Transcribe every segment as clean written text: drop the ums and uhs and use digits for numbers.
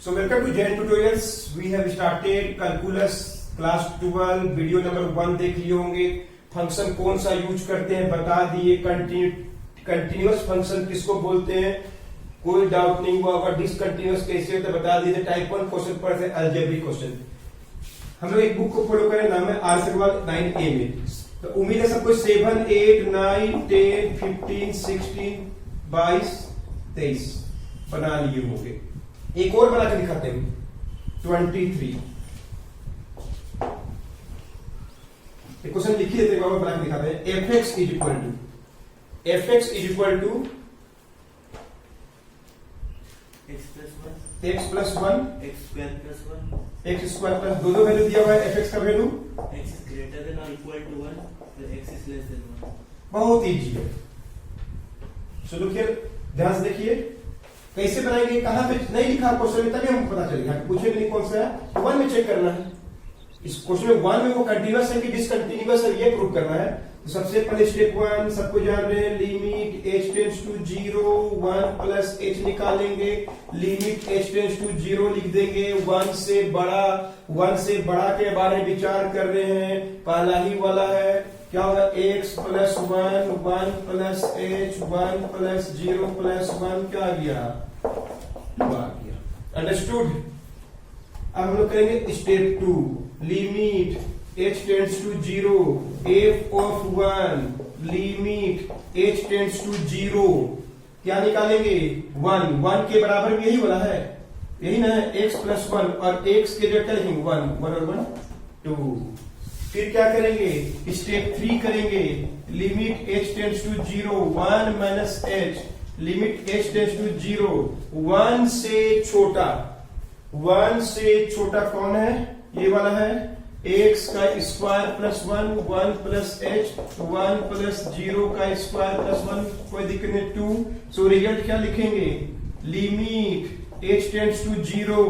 So welcome to Jain Tutorials. We have started calculus class 12 video number 1 देख लिए होंगे। Function कौन सा यूज करते हैं बता दिए। कंटिन्यूअस फंक्शन किसको बोलते हैं, कोई डाउट नहीं हुआ होगा। डिसकंटिन्यूअस कैसे होता है बता दीजिए। टाइप 1 क्वेश्चन पर से अलजेब्रिक क्वेश्चन। हम लोग एक बुक को फॉलो करें, नाम है आर अग्रवाल 9A में। तो उम्मीद है सबको 7, 8, 9, 10, 15, 16, 22, 23 बना लिए होंगे। एक और बना के दिखाते हैं 23। एक क्वेश्चन लिखी देते हैं, बना के दिखाते हैं। fx is equal to x plus 1 x square plus दो वैल्यू दिया हुआ है। fx का value x is greater than or equal to 1 तो x is less than 1। बहुत इजी है। चलो फिर ध्यान से देखिए कैसे बनाएंगे। कहां पे नहीं लिखा क्वेश्चन में तभी हमको पता चलेगा। पूछे नहीं कौन सा है, 1 में चेक करना है। इस क्वेश्चन में 1 में वो कंटिन्यूअस है कि डिसकंटिन्यूअस है ये प्रूव करना है। तो सबसे पहले स्टेप 1 सबको जान रहे हैं, limit h tends to 0 1 plus h निकालेंगे। लिमिट h टेंड्स टू 0 लिख देंगे। 1 से बड़ा के बारे में विचार कर रहे हैं। पहला ही वाला है क्या होगा, x plus 1 1 plus h 1 plus 0 plus 1 क्या आ गया, अंडरस्टूड। अब हम लोग करेंगे step 2, limit h tends to 0 f of 1 limit h tends to 0 क्या निकालेंगे, 1 के बराबर भी यही वाला है, यही ना है, x प्लस 1 और x के जगह क्या लिखेंगे 1 और 1 2। फिर क्या करेंगे, स्टेप 3 करेंगे, limit h tends to 0 1 minus h limit h tends to 0 1 से छोटा कौन है, ये वाला है, x का square plus 1 plus h 1 plus 0 का स्क्वायर प्लस 1 कोई दिक्कत नहीं 2। सो रिजल्ट क्या लिखेंगे, limit h tends to 0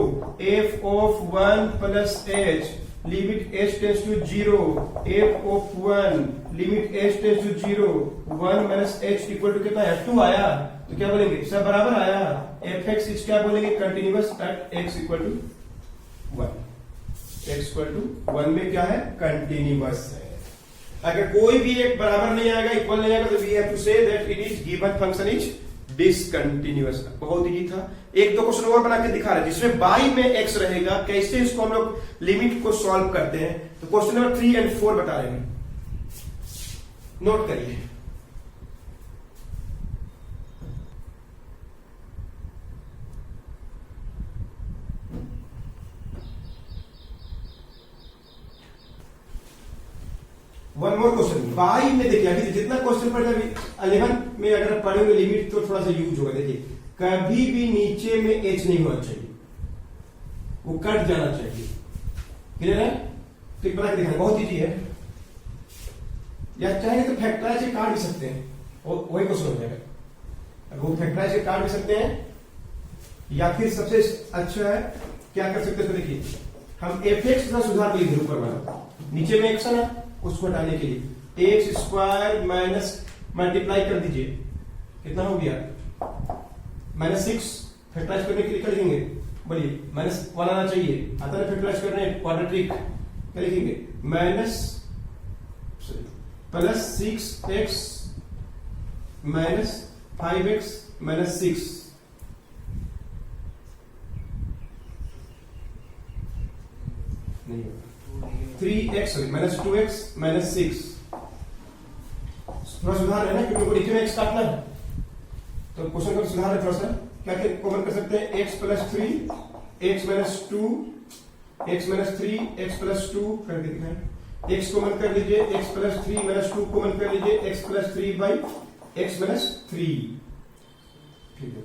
f of 1 plus h limit h tends to 0 f of 1 limit h tends to 0 1 minus h equal to कितना है 2 आया। तो क्या बोलेंगे, सब बराबर आया। fx इज क्या बोलेंगे, continuous at x equal to 1। x equal to 1 में क्या है, कंटिन्यूअस है। अगर कोई भी एक बराबर नहीं आएगा, इक्वल नहीं आएगा, तो we have to say that it is given function is discontinuous. बहुत इजी था। एक दो क्वेश्चन और बना के दिखा रहे हैं जिसमें बाई में x रहेगा, कैसे इसको हम लोग लिमिट को सॉल्व करते हैं। तो क्वेश्चन नंबर 3 और 4 बता रहे हैं, नोट करिए। वन मोर क्वेश्चन बाई में देखिए, अभी जितना क्वेश्चन पढ़े अभी 11 में अगर आप पढ़ेंगे लिमिट तो थोड़ा सा यूज होगा। देखिए कभी भी नीचे में h नहीं होना चाहिए, वो कट जाना चाहिए। क्लियर है, तो बना के दिखाना बहुत इजी है। या चाहे तो फैक्टराइज से काट भी सकते हैं, वही क्वेश्चन हो जाएगा। वो फैक्टराइज से काट भी सकते हैं, या फिर सबसे अच्छा है क्या कर सकते हैं, तो देखिए हम fx का सुधार लीजिए ऊपर वाला, नीचे में x है ना, उसको हटाने के लिए एक्स स्क्वायर माइनस मल्टीप्लाई कर दीजिए, कितना हो गया -6। फैक्टराइज करने के लिए क्या लिखेंगे, बोलिए -1 आना चाहिए, आता है फैक्टराइज करने क्वाड्रेटिक, क्या लिखेंगे minus plus 6x minus 5x minus 6 नहीं होगा, 3x माइनस 2x माइनस 6। थोड़ा सुधार है ना, क्योंकि नीचे में x काटना है, तो क्वेश्चन का सुधार है थोड़ा सा। क्या कॉमन कर सकते हैं, x plus 3 x minus 2 x minus 3 x plus 2 करके दिखाएं। x कॉमन कर लीजिए, x प्लस 3 माइनस 2 कॉमन कर लीजिए, x plus 3 by x minus 3। ठीक है,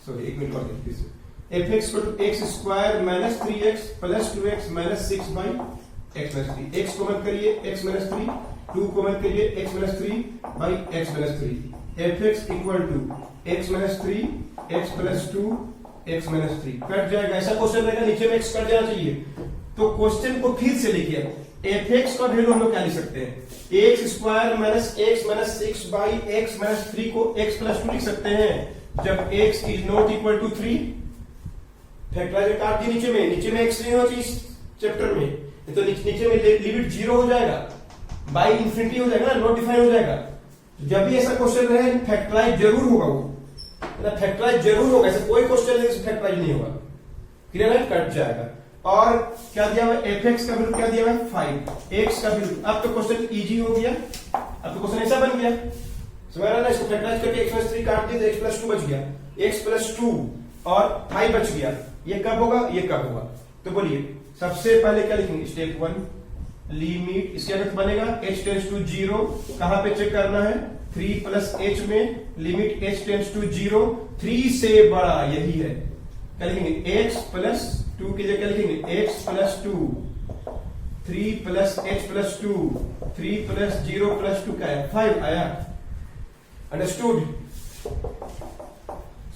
सॉरी एक मिनट और देखिए, fx x square minus 3x plus 2x minus 6 by x minus 3। x common करिए, x माइनस 3 2 कॉमन करिए, x minus 3 by x minus 3। fx equal to x minus 3 x plus 2 x minus 3 cut जाएगा। ऐसा question रहेगा, नीचे में x cut जाना चाहिए। तो क्वेश्चन को फिर से लिखिए, fx का वैल्यू हम लोग क्या लिख सकते हैं, x square minus x minus 6 by x minus 3 को x प्लस 2 लिख सकते हैं। जब x is not equal to 3 factorize काट दी नीचे में एक्स नहीं होना चाहिए इस चैप्टर में, तो नीचे में लिमिट 0 हो जाएगा, बाई इंफिनिटी हो जाएगा ना, नॉट डिफाइन हो जाएगा। जब भी ऐसा क्वेश्चन रहे फैक्टराइज जरूर होगा, वो फैक्टराइज जरूर होगा, ऐसा कोई क्वेश्चन नहीं फैक्टराइज नहीं होगा, क्लियर है, कट जाएगा। और क्या दिया हुआ है, एफ का वैल्यू क्या दिया हुआ है 5, एक्स का वैल्यू। अब तो क्वेश्चन इजी हो गया, अब तो क्वेश्चन ऐसा बन गया, समझ रहा ना, इसको फैक्टराइज करके x + 3 काट दिया तो x + 2 बच गया, x + 2 और 5 बच गया। ये कब होगा, ये कब होगा, तो बोलिए सबसे पहले क्या लिखेंगे, स्टेप 1 लिमिट, इसके अर्थ बनेगा h टेंड्स टू 0, कहां पे चेक करना है 3 + h में, लिमिट h टेंड्स टू 0, 3 से बड़ा, यही है, क्या लिखेंगे x + 2 की जगह क्या लिखेंगे x + 2, 3 + h + 2, 3 + 0 + 2 क्या है 5 आया, अंडरस्टूड,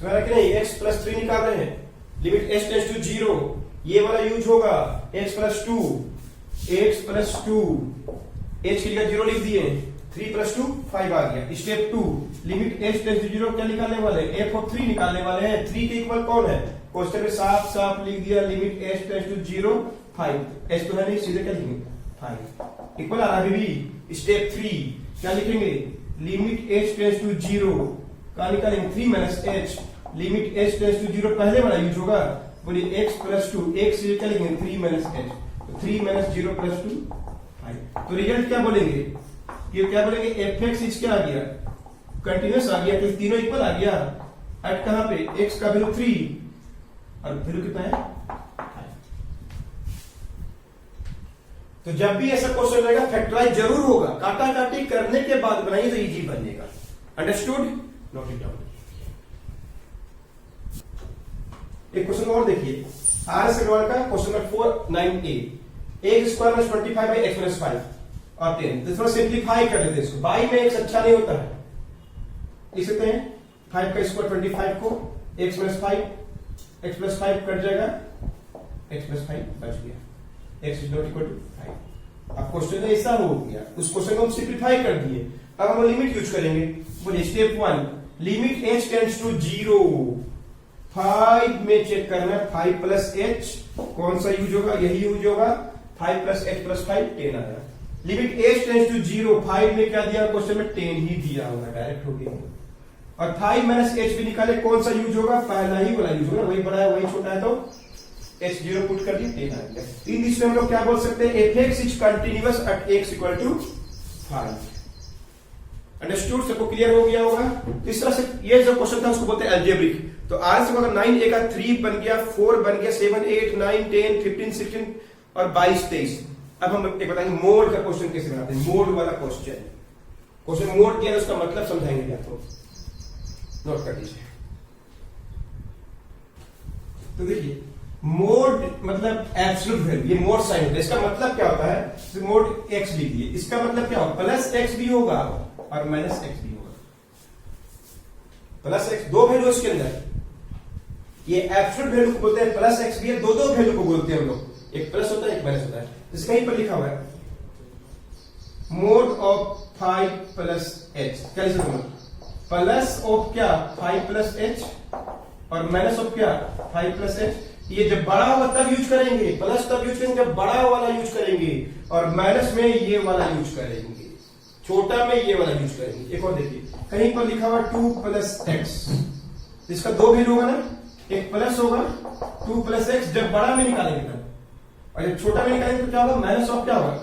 समझ रहा कि नहीं, x + 3 निकाल रहे हैं, लिमिट h टेंड्स टू 0, ये वाला यूज होगा, x + 2, x + 2, h की जगह 0 लिख दिए, 3 + 2 5 आ गया। Step 2 limit h tends to 0 क्या निकालने वाले, f(3) निकालने वाले हैं, 3 के इक्वल कौन है, क्वेश्चन में साफ लिख दिया, limit h tends to 0 5, h तो है नहीं, सीधे क्या लिखेंगे 5 इक्वल आ रहा है भी। स्टेप 3 क्या लिखेंगे, लिमिट h टेंड्स टू 0 का निकालेंगे 3 - h, limit h tends to 0 पहले वाला यूज होगा, बोलिए x + 2, x से क्या लिखेंगे 3 - h, तो 3 - 0 + 2 5। तो रिजल्ट क्या बोलेंगे, ये क्या बोलेंगे, f(x) क्या आ गया, कंटिन्यूस आ गया, तो तीनों इक्वल आ गया, एट कहां पे, x का वैल्यू 3 और वैल्यू कितना है 5। तो जब भी ऐसा क्वेश्चन रहेगा फैक्टराइज जरूर होगा, काटा काटी करने के बाद बनाइए तो इजी बनेगा, अंडरस्टूड, नोट इट डाउन। एक क्वेश्चन और देखिए, आर अग्रवाल का क्वेश्चन नंबर 498, x² - 25/x - 5 और 10, तो थोड़ा सिंप्लीफाई कर लेते हैं इसको, बाई में x अच्छा नहीं होता है, लिख सकते हैं 5 का स्क्वायर 25 को, x + 5, x + 5 कट जाएगा, x + 5 बच गया, x ≠ = 5। अब क्वेश्चन ऐसा हो गया, उस क्वेश्चन को हम सिंप्लीफाई कर दिए, अब हम लिमिट यूज करेंगे, बोलिए step 1 limit h tends to 0, 5 में चेक करना है, 5 + h कौन सा यूज होगा, यही यूज होगा, 5 + h + 5 10 आया, लिमिट h टेंड्स टू 0, 5 में क्या दिया क्वेश्चन में 10 ही दिया होगा, डायरेक्ट हो गया, और 5 - h भी निकाले, कौन सा यूज होगा, पहला ही वाला यूज होगा, वही बड़ा है वही छोटा है, तो h 0 पुट कर दिया 10 आ गया। इन इसमें हम लोग क्या बोल सकते हैं, f(x) is continuous at x = 5, understood, सबको क्लियर हो गया होगा। इस तरह से ये जो क्वेश्चन था उसको बोलते हैं अलजेब्रिक। तो आर से अगर 9 का 3 बन गया, 4 बन गया, 7 8 9 10 15 16 और 22 23। अब हम एक बताएंगे मोड का क्वेश्चन कैसे बनाते हैं, मोड वाला क्वेश्चन मोड क्या है उसका मतलब समझाएंगे आपको, नोट कर दीजिए। तो देखिए मोड मतलब एब्सोल्यूट वैल्यू, ये मोड साइन होता है, इसका मतलब क्या होता है, तो मोड x लिख दिए, इसका मतलब क्या होगा, +x भी होगा और -x भी होगा, +x दो वैल्यू इसके अंदर, ये एब्सोल्यूट वैल्यू को बोलते हैं, +x भी है, दो वैल्यू को बोलते हैं हम लोग, एक प्लस होता है एक माइनस होता है। इस कहीं पर लिखा हुआ है मोड ऑफ 5 + h, क्या लिख सकते हैं, प्लस ऑफ क्या 5 + h और माइनस ऑफ क्या 5 + h। ये जब बड़ा होगा तब यूज करेंगे, प्लस तब यूज करेंगे जब बड़ा वाला यूज करेंगे, और माइनस में ये वाला यूज करेंगे, छोटा में ये वाला यूज करेंगे। एक और देखिए कहीं पर लिखा हुआ 2 + x, इसका दो वैल्यू होगा ना, एक प्लस होगा 2 + x जब बड़ा में निकालेंगे तब, और जब छोटा में निकालेंगे तो क्या होगा, माइनस ऑफ क्या होगा,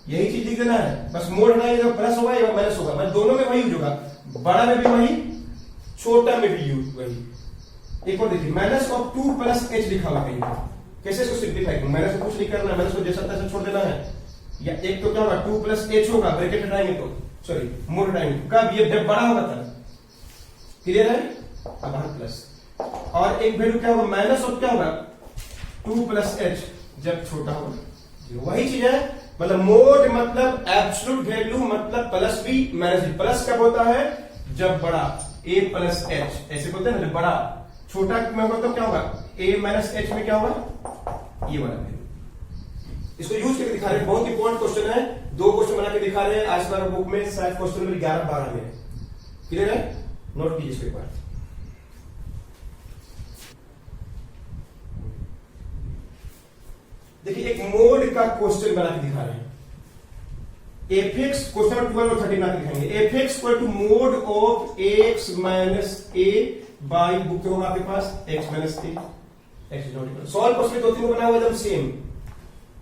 यही चीज लिख देना है, बस मोड बनाइए, जब प्लस होगा या माइनस होगा, बस दोनों में वही यूज होगा, बड़ा में भी वही, छोटा में भी यूज वही। एक और देखिए माइनस ऑफ 2 + h लिखा हुआ कहीं, कैसे इसको सिंप्लीफाई करें, माइनस को कुछ नहीं करना है, माइनस को जैसा तैसा छोड़ देना है, या एक तो क्या होगा 2 + h होगा, ब्रैकेट हटाएंगे तो सॉरी मोड हटाएंगे, कब ये जब बड़ा होगा तब, क्लियर है, अब प्लस, और एक वैल्यू क्या होगा, माइनस ऑफ क्या होगा 2 + h जब छोटा होगा, वही चीज है, मतलब मोड मतलब एब्सोल्यूट वैल्यू मतलब प्लस भी माइनस भी, प्लस कब होता है जब बड़ा a + h, ऐसे बोलते हैं ना, जब बड़ा, छोटा में होगा तो क्या होगा a - h में क्या होगा ये वाला वैल्यू। इसको यूज करके दिखा रहे हैं, बहुत इंपॉर्टेंट क्वेश्चन है, दो क्वेश्चन बना के दिखा रहे हैं आज बार बुक में, शायद क्वेश्चन नंबर 11 12 में, क्लियर है, नोट कीजिए इसको एक बार। देखिए एक मोड का क्वेश्चन बना के दिखा रहे हैं। fx क्वेश्चन नंबर 12 और 13 बना के दिखाएंगे। fx equal to mod of x minus a by book होगा आपके पास x minus a। x is not equal solve question 2-3 बना हुआ एकदम सेम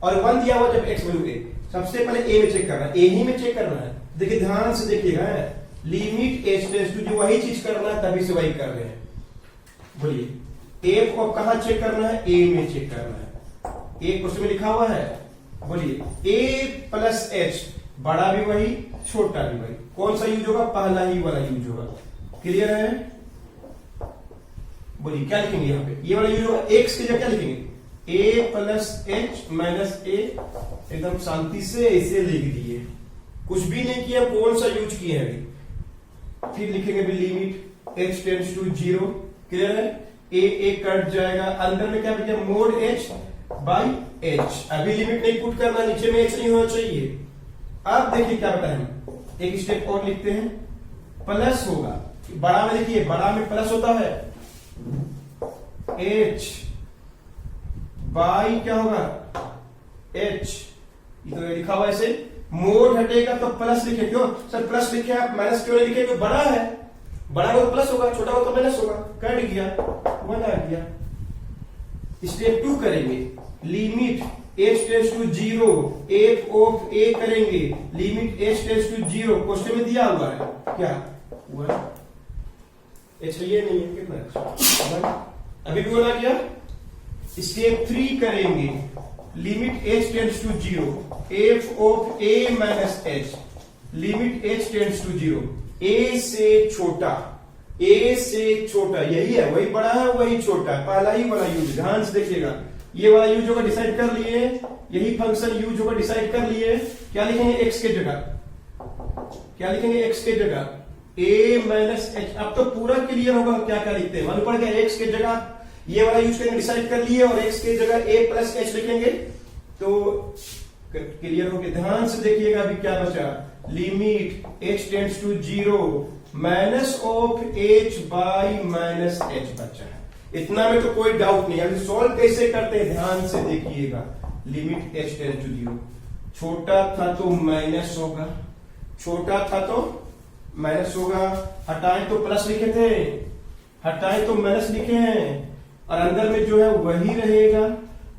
और 1 दिया हुआ जब x वैल्यू a। सबसे पहले a में चेक करना है, a ही में चेक करना है। देखिए ध्यान से देखिएगा, लिमिट h टेंड्स टू जो वही चीज करना है तभी से वही कर रहे हैं। बोलिए a को कहां चेक करना है, a में चेक करना है। एक क्वेश्चन में लिखा हुआ है, बोलिए a प्लस h बड़ा भी वही छोटा भी वही, कौन सा यूज होगा, पहला ही वाला यूज होगा। क्लियर है? बोलिए क्या लिखेंगे यहाँ पे, ये वाला यूज होगा। x की जगह क्या लिखेंगे, a plus H minus a। एकदम शांति से इसे लिख दिए, कुछ भी नहीं किया, कौन सा यूज किए हैं अभी। फिर लिखेंगे भी limit h tends to 0। Clear है? a कट जाएगा, अंदर में क्या बचा, मोड h बाई h। अभी लिमिट नहीं पुट करना, नीचे में h नहीं होना चाहिए। अब देखिए क्या बताएं, एक स्टेप और लिखते हैं, प्लस होगा। बड़ा में देखिए, बड़ा में प्लस होता है h बाई क्या होगा h। ये तो लिखा हुआ ऐसे, मोड हटेगा तो प्लस लिखे। क्यों सर प्लस लिखे आप, माइनस क्यों नहीं लिखे, क्योंकि बड़ा है, बड़ा हो तो प्लस होगा, छोटा हो तो माइनस होगा। कट गया, 1 आ गया। स्टेप 2 करेंगे, limit h tends to 0 f of a करेंगे, limit h tends to 0। Question में दिया हुआ है क्या, 1 h ये नहीं है, कितना अभी भी बोला गया। स्टेप 3 करेंगे, limit h tends to 0 f of a minus h, limit h tends to 0। a से छोटा, a से छोटा यही है, वही बड़ा है वही छोटा, पहला ही वाला यूज। ध्यान से देखिएगा, ये वाला यूज होगा, डिसाइड कर लिए, यही फंक्शन यूज होगा, डिसाइड कर लिए। क्या लिखेंगे x के जगह, क्या लिखेंगे x के जगह, a माइनस h। अब तो पूरा क्लियर होगा क्या क्या लिखते हैं, मालूम पड़ गया। x के जगह ये वाला यूज करेंगे, डिसाइड कर लिए, और x के जगह a प्लस h लिखेंगे तो क्लियर हो गया। ध्यान से देखिएगा, अभी क्या बचा, limit h tends to 0 minus of h by minus h बचा है। इतना में तो कोई डाउट नहीं। अभी सॉल्व कैसे करते हैं, ध्यान से देखिएगा। लिमिट h टेंड्स टू 0, छोटा था तो माइनस होगा, छोटा था तो माइनस होगा। हटाएं तो प्लस लिखे थे, हटाएं तो माइनस लिखे हैं, और अंदर में जो है वही रहेगा,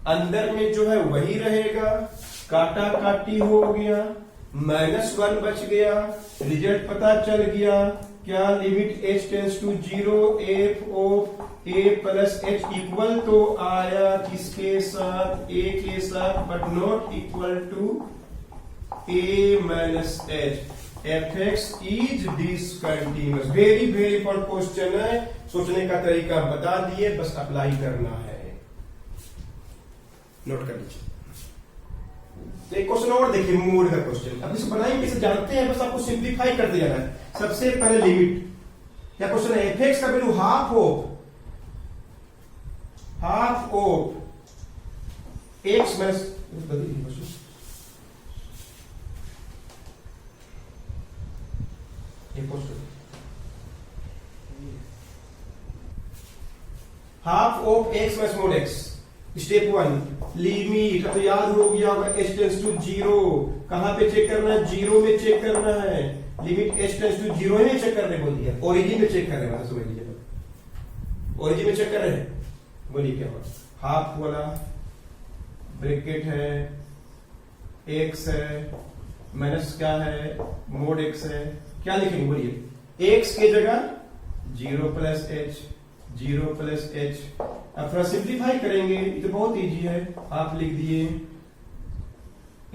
अंदर में जो है वही रहेगा। काटा काटी हो गया, -1 बच गया, रिजल्ट पता चल गया क्या, limit h tends to 0 f of a plus h equal तो आया किसके साथ, a के साथ, but not equal to a minus h। fx is discontinuous. Very very important question है, सोचने का तरीका बता दिए, बस अप्लाई करना है, नोट कर लीजिए। तो एक क्वेश्चन और देखिए, मोड का क्वेश्चन। अब इसे बनाएंगे कैसे जानते हैं, बस आपको सिंप्लीफाई करते जाना है। सबसे पहले लिमिट, क्या क्वेश्चन है, fx का value half of x minus, half of x minus mode x। Step 1, limit, तो याद हो गया होगा, h टेंड्स टू 0। कहां पे चेक करना है, 0 में चेक करना है। लिमिट h टेंड्स टू 0 में चेक करने बोल दिया, ओरिजिन में चेक कर रहे हैं, समझ लीजिए। ओरिजिन में चेक कर रहे हैं, बोलिए क्या होगा, हाफ वाला ब्रैकेट है, x है, माइनस क्या है, मोड x है। क्या लिखेंगे बोलिए, x के जगह 0 प्लस h, 0 प्लस h। अब थोड़ा सिंप्लीफाई करेंगे, ये तो बहुत इजी है। आप लिख दिए,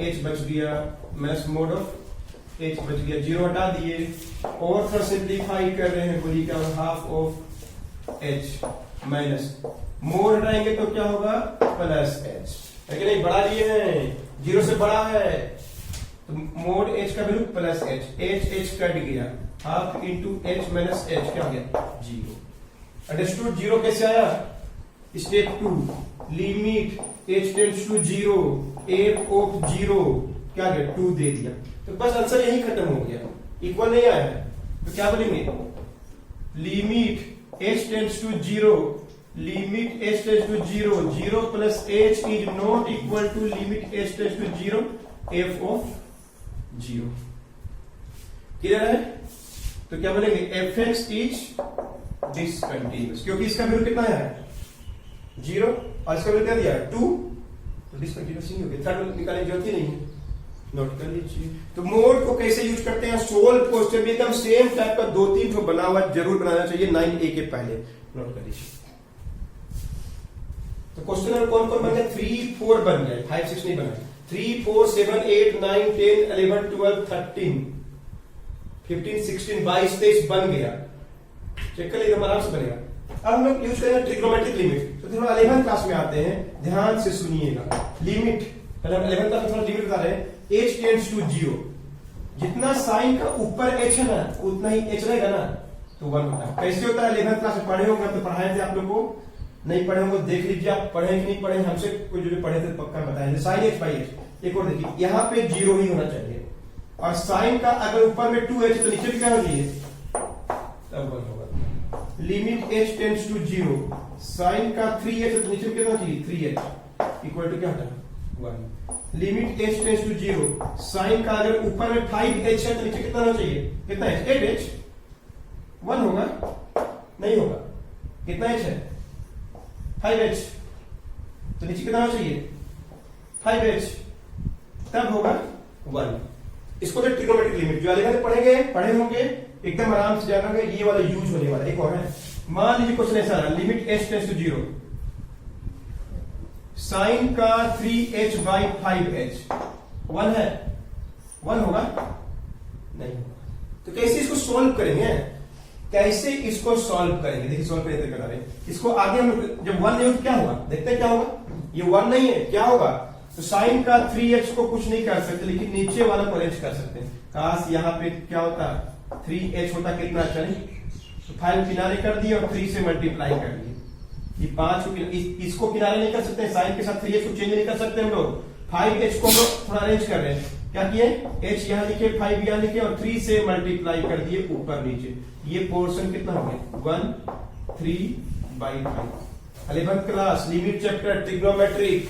h बच गया, माइनस मोड ऑफ h बच गया, 0 हटा दिए, और थोड़ा सिंप्लीफाई कर रहे हैं, बोलिए क्या, half of h minus mode हटाएंगे तो क्या होगा, प्लस h है कि नहीं। बढ़ा लिए हैं, 0 से बड़ा है तो मोड h का वैल्यू प्लस h कट गया, half into h minus h क्या हो गया, 0। अंडरस्टूड। 0 कैसे आया, step 2, limit h tends to 0 f of 0 क्या गया, 2 दे दिया, तो बस आंसर यही खत्म हो गया। इक्वल नहीं आया तो क्या बोलेंगे, limit h tends to 0, limit h tends to 0, 0 plus h is not equal to limit h tends to 0 f of 0। Clear है? तो क्या बोलेंगे fx इज डिसकंटिन्यूअस, क्योंकि इसका वैल्यू कितना है 0 और इसका वैल्यू क्या दिया 2, तो डिसकंटिन्यूअस नहीं होगी, थर्ड निकालने की जरूरत ही नहीं है। नोट कर लीजिए। तो मोड को कैसे यूज करते हैं, सोल्व क्वेश्चन भी एकदम सेम टाइप का 2-3 ठो बना हुआ जरूर बनाना चाहिए 9A के पहले। नोट कर लीजिए। तो क्वेश्चन नंबर कौन कौन बन गया 3, 4 बन गए, 5, 6 नहीं बना। 3, 4, 7, 8, 9, 10, 11, 12, 13, 15, 16, 22, 23 बन गया। चेक कर लीजिए, आराम से बनेगा। अब हम लोग यूज करेंगे ट्रिग्नोमेट्रिक लिमिट। तो थोड़ा 11th क्लास में आते हैं, ध्यान से सुनिएगा। लिमिट पहले हम 11th क्लास में थोड़ा लिमिट बता रहे हैं। h टेंड्स टू 0, जितना साइन का ऊपर h है ना उतना ही h रहेगा ना, तो 1 होता है। कैसे होता है 11th क्लास में पढ़े होंगे, तो पढ़ाए थे आप लोग को, नहीं पढ़े होंगे देख लीजिए आप, पढ़े कि नहीं पढ़े हमसे कोई जो पढ़े थे पक्का बताएंगे। Sine h by h। एक और देखिए, यहाँ पे 0 ही होना चाहिए, और साइन का अगर ऊपर में 2h तो नीचे भी क्या होगी तब 1 होगा। Limit h tends to 0, sine का 3h तो नीचे कितना चाहिए 3h इक्वल टू क्या होता है 1। Limit h tends to 0, sine का अगर ऊपर में 5h है तो नीचे कितना होना चाहिए, कितना h 8h 1 होगा नहीं होगा, कितना h है 5h, तो नीचे कितना होना चाहिए 5h, तब होगा 1। इसको तो ट्रिग्नोमेट्रिक लिमिट जो अलग पढ़े होंगे एकदम आराम से जाना, ये वाला यूज होने वाला। एक और है, मान लीजिए क्वेश्चन ऐसा है, limit h tends to 0, sine का 3h बाई 5h 1 है, 1 होगा नहीं होगा। तो कैसे इसको सॉल्व करेंगे, कैसे इसको सॉल्व करेंगे, देखिए सॉल्व करने बता रहे हैं। इसको आगे हम जब 1 नहीं हो तो क्या होगा, देखते हैं क्या होगा। ये 1 नहीं है, क्या होगा, तो साइन का 3h को कुछ नहीं कर सकते, लेकिन नीचे वाला को अरेंज कर सकते हैं। काश यहाँ पे क्या होता 3h होता, कितना अच्छा नहीं, तो 5 किनारे कर दिए और 3 से मल्टीप्लाई कर दिए। ये 5 को इसको किनारे नहीं कर सकते, साइन के साथ 3h को चेंज नहीं कर सकते हम लोग। 5h को हम लोग थोड़ा अरेंज कर रहे हैं, क्या किए h यहाँ लिखे 5 यहाँ लिखे और 3 से मल्टीप्लाई कर दिए ऊपर नीचे। ये पोर्शन कितना हो गया 1 3 by 5। 11th class limit chapter trigonometric.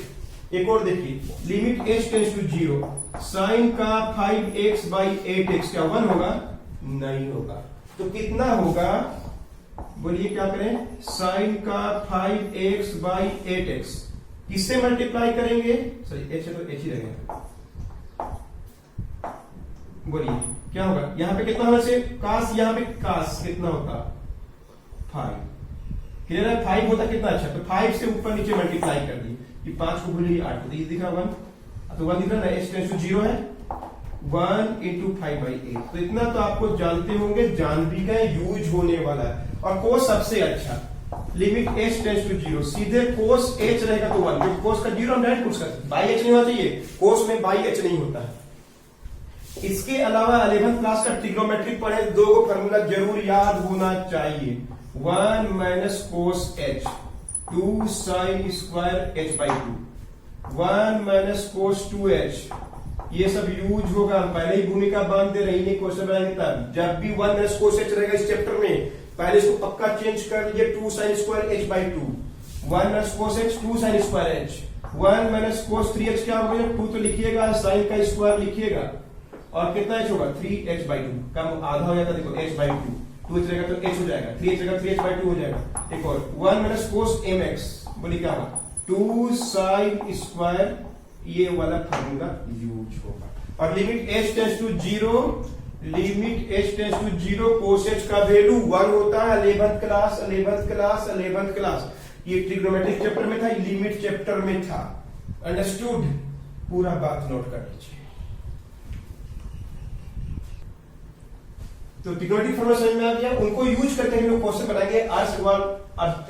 एक और देखिए, limit h tends to 0, sine का 5x बाई 8x क्या 1 होगा नहीं होगा, तो कितना होगा बोलिए, क्या करें, साइन का 5x बाई 8x किससे मल्टीप्लाई करेंगे, सॉरी h है तो h ही रहेगा, बोलिए क्या होगा, यहां पे कितना होना चाहिए काश, यहां पे काश कितना होता 5, क्लियर है 5 होता कितना अच्छा, तो 5 से ऊपर नीचे मल्टीप्लाई कर दी, ये 5 को भूलिए 8 तो ये दिख रहा 1, तो 1 दिख रहा ना, h टेंड्स टू 0 है 1 इंटू 5 बाई 8, तो इतना तो आपको जानते होंगे, जान भी गए, यूज होने वाला है। और कोस सबसे अच्छा, लिमिट h टेंड्स टू 0, सीधे कोस h रहेगा तो 1, जो कोस का 0 हम डायरेक्ट पुट करते हैं, बाई h नहीं होना चाहिए, कोस में बाई h नहीं होता है। इसके अलावा 11th क्लास का ट्रिग्नोमेट्रिक पढ़े, 2 फॉर्मूला जरूर याद होना चाहिए, 1 minus cos h, 2 sine square h by 2, 1 minus cos 2h, ये सब यूज होगा, हम पहले ही भूमिका बांध दे रही है, क्वेश्चन बनाएंगे तब, जब भी 1 माइनस कोस h रहेगा इस चैप्टर में, पहले इसको पक्का चेंज कर लीजिए, 2 sine square h by 2, 1 minus cos h 2 sine square h, 1 minus cos 3h क्या हो गया 2 तो लिखिएगा, साइन का स्क्वायर लिखिएगा, और कितना h होगा 3h बाई 2, कम आधा हो जाएगा, देखो h बाई 2, 2h रहेगा तो h हो जाएगा, 3h रहेगा 3h बाई 2 हो जाएगा। एक और 1 माइनस कोस mx, बोलिए क्या होगा 2 साइन स्क्वायर, ये वाला फार्मूला यूज होगा। और limit h tends to 0, limit h tends to 0, cos h का वैल्यू 1 होता है। 11th class 11th class 11th class, ये ट्रिग्नोमेट्रिक चैप्टर में था, लिमिट चैप्टर में था, अंडरस्टूड, पूरा बात नोट कर लीजिए। तो ट्रिग्नोमेट्रिक फॉर्मूला समझ में आ गया, उनको यूज करके हम लोग क्वेश्चन बनाएंगे आज के बाद,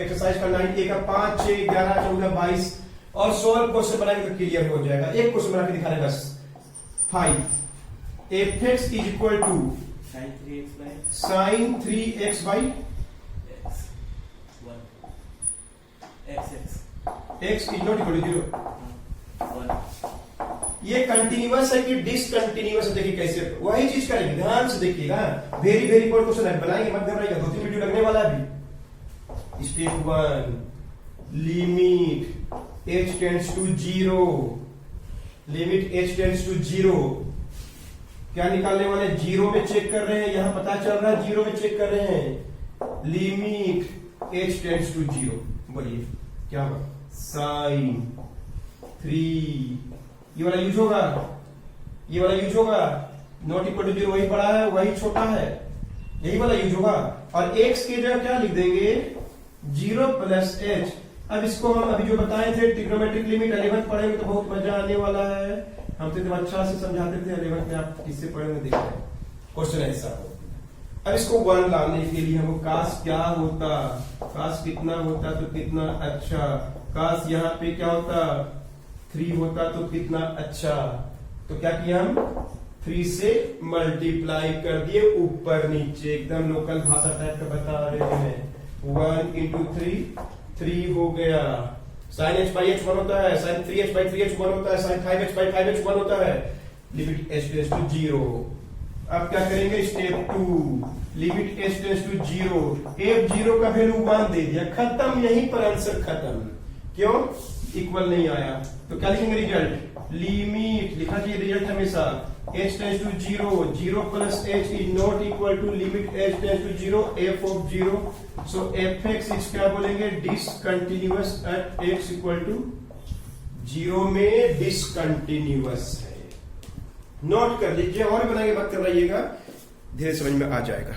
एक्सरसाइज का 9A का 5, 6, 11, 14, 22 और 16 क्वेश्चन बनाएंगे तो क्लियर हो जाएगा। एक क्वेश्चन बना के दिखा रहे बस, 5 fx is equal to sine 3x by x is not equal to 0। ये कंटिन्यूअस है कि डिसकंटिन्यूअस है, देखिए कैसे, वही चीज करेंगे, ध्यान से देखिएगा, वेरी वेरी इंपॉर्टेंट क्वेश्चन है, बनाएंगे मत घबराइएगा, 2-3 वीडियो लगने वाला है अभी। Step 1 limit h tends to 0, limit h tends to 0, क्या निकालने वाले? 0 में चेक कर रहे हैं, यहां पता चल रहा है 0 में चेक कर रहे हैं। लिमिट h टेंड्स टू 0, बोलिए क्या होगा? साइन 3, ये वाला यूज होगा, ये वाला यूज होगा। नॉट इक्वल टू 0 वही बड़ा है, वही छोटा है, यही वाला यूज होगा। और x की जगह क्या लिख देंगे? 0 प्लस h। अब इसको हम अभी जो बताए थे ट्रिग्नोमेट्रिक लिमिट 11th पढ़ेंगे तो बहुत मजा आने वाला है। हम तो एकदम अच्छा से समझाते थे 11th में, आप किससे पढ़ेंगे देखते हैं। क्वेश्चन ऐसा हो, अब इसको 1 लाने के लिए हमको काश क्या होता, काश कितना होता तो कितना अच्छा, काश यहाँ पे क्या होता 3 होता तो कितना अच्छा। तो क्या किया हम? 3 से मल्टीप्लाई कर दिए ऊपर नीचे, एकदम लोकल भाषा टाइप का बता रहे हैं। 1 इंटू 3 हो गया। साइन h बाई h 1 होता है, साइन 3h बाई 3h 1 होता है, साइन 5h बाई 5h 1 होता है। Limit h tends to 0। अब क्या करेंगे? Step 2, limit h tends to 0, f0 का वैल्यू 1 दे दिया, खत्म, यहीं पर आंसर खत्म। क्यों? इक्वल नहीं आया तो क्या लिखेंगे? रिजल्ट। लिमिट लिखा चाहिए रिजल्ट हमेशा। h tends to 0, 0 plus h is not equal to limit h tends to 0, f of 0। So fx is क्या बोलेंगे? Discontinuous at x equal to 0 में डिसकंटिन्यूअस है। नोट कर लीजिए और बनाएंगे, बात कर रहिएगा, धीरे समझ में आ जाएगा।